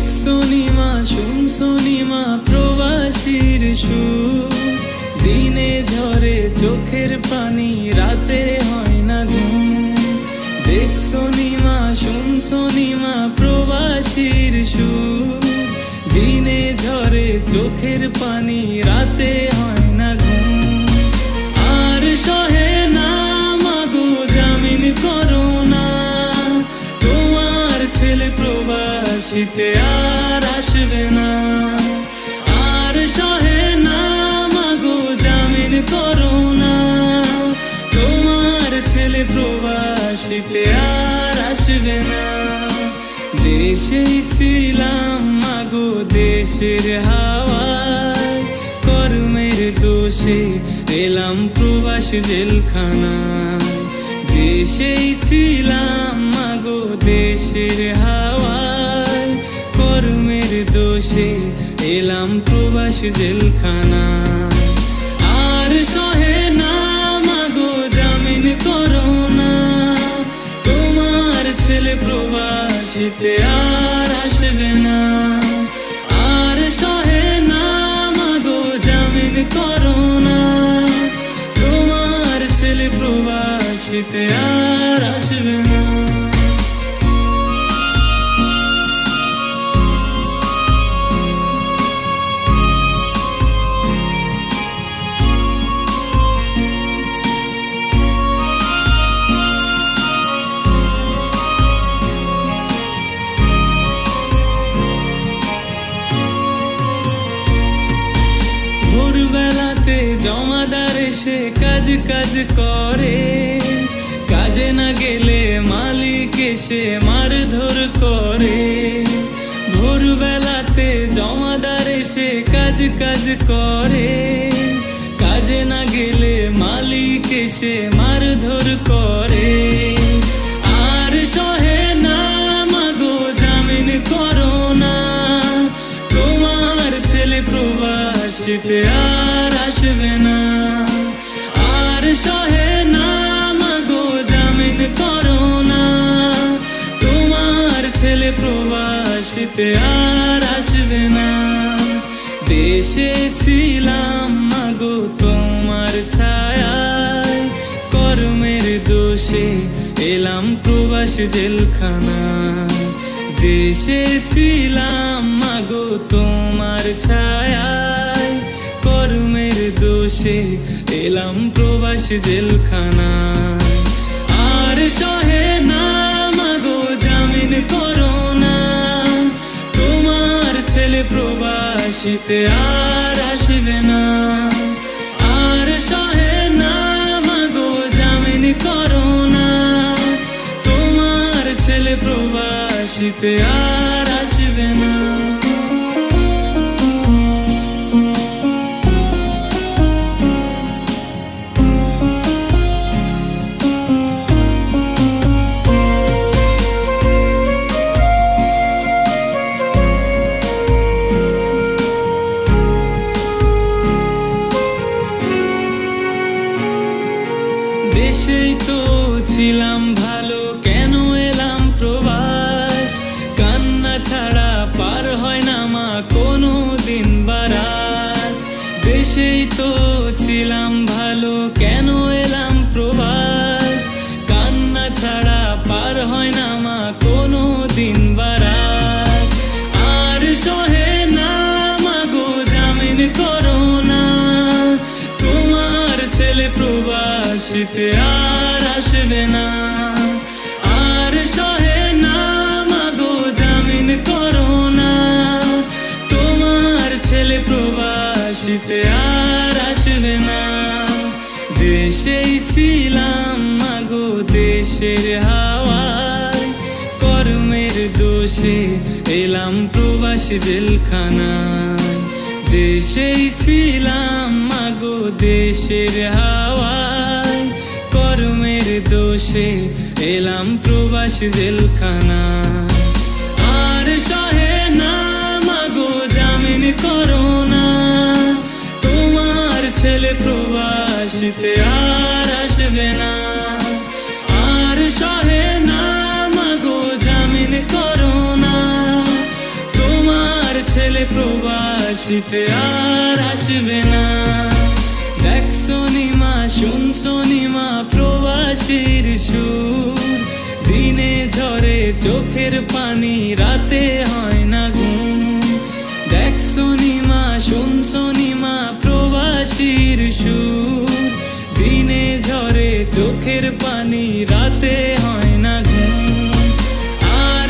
দেখছো নিমা শুনছো নিমা প্রবাসীর সুর, দিনে ঝরে চোখের পানি রাতে হয় না ঘুম। দেখছো নিমা শুনছো নিমা প্রবাসীর সুর, দিনে ঝরে চোখের পানি রাতে হয় না ঘুম। আর সহে না মাগো জামিন করো না, তোমার ছেলে প্রবাসীতে আর আসবে না। আর সহে না মাগো জামিন করো না, তোমার ছেলে প্রবাসীতে আর আসবে না। দেশেই ছিলাম মাগো দেশের হাওয়ায়, কর্মের দোষে এলাম প্রবাস জেলখানায়। দেশেই ছিলাম মাগো দেশের হাওয়ায়, কর্মের দোষে এলাম প্রবাস জেলখানায়। আর সহে না মাগো জামিন করো না, তোমার ছেলে প্রবাসীতে আর আসবে না। আর সহে না মাগো জামিন করো না, তোমার ছেলে প্রবাসীতে আর আসবে না। ভোরবেলাতে জমাদার এসে কাজ কাজ করে, কাজে না গেলে মালিক এসে মারধর করে। ভোরবেলাতে জমাদার এসে কাজ কাজ করে, কাজে না গেলে মালিক এসে মারধর করে। আর সহে না মাগো জামিন করো না, তোমার ছেলে প্রবাসীতে আর আসবে না। আর সহে না মাগো জামিন করো না, তোমার ছেলে প্রবাসীতে আর আসবে না। দেশে ছিলাম মাগো তোমার ছায়ায়, কর্মের দোষে এলাম প্রবাস জেলখানায়। দেশে ছিলাম মাগো তোমার ছায়ায়, কর্মের দোষে এলাম প্রবাস জেলখানায়। আর সহে না মাগো জামিন করো না, তোমার ছেলে প্রবাসীতে আর আসবে না। আর সহে না মাগো জামিন করো না, তোমার ছেলে প্রবাসীতে আর আসবে না। দেশেই তো ছিলাম ভালো, কেন এলাম প্রবাস? কান্না ছাড়া পার হয় না মা কোনো দিন বারাত। দেশেই তো ছিলাম ভালো, কেন এলাম প্রবাস? কান্না ছাড়া পার হয় না মা কোনো দিন বারাত। আর সহে না মাগো জামিন করো না, তোমার ছেলে প্রবাসীতে আর আসবে না। আর সহে না মাগো জামিন করো না, তোমার ছেলে প্রবাসীতে আর আসবে না। দেশেই ছিলাম মাগো দেশের হাওয়ায়, কর্মের দোষে এলাম প্রবাস জেলখানায়। দেশেই ছিলাম মাগো দেশের হাওয়ায়, কর্মের দোষে এলাম প্রবাস জেলখানায়। আর সহে না মাগো জামিন করো না, তোমার ছেলে প্রবাসীতে আর আসবে না। আর সহে না মাগো জামিন করো না, তোমার হাসিতে আর আসবে না। দেখছো নিমা শুনছো নিমা প্রবাসীর সুর, দিনে ঝরে চোখের পানি রাতে হয় না ঘুম। দেখছো নিমা শুনছো নিমা প্রবাসীর সুর, দিনে ঝরে চোখের পানি রাতে হয় না ঘুম। আর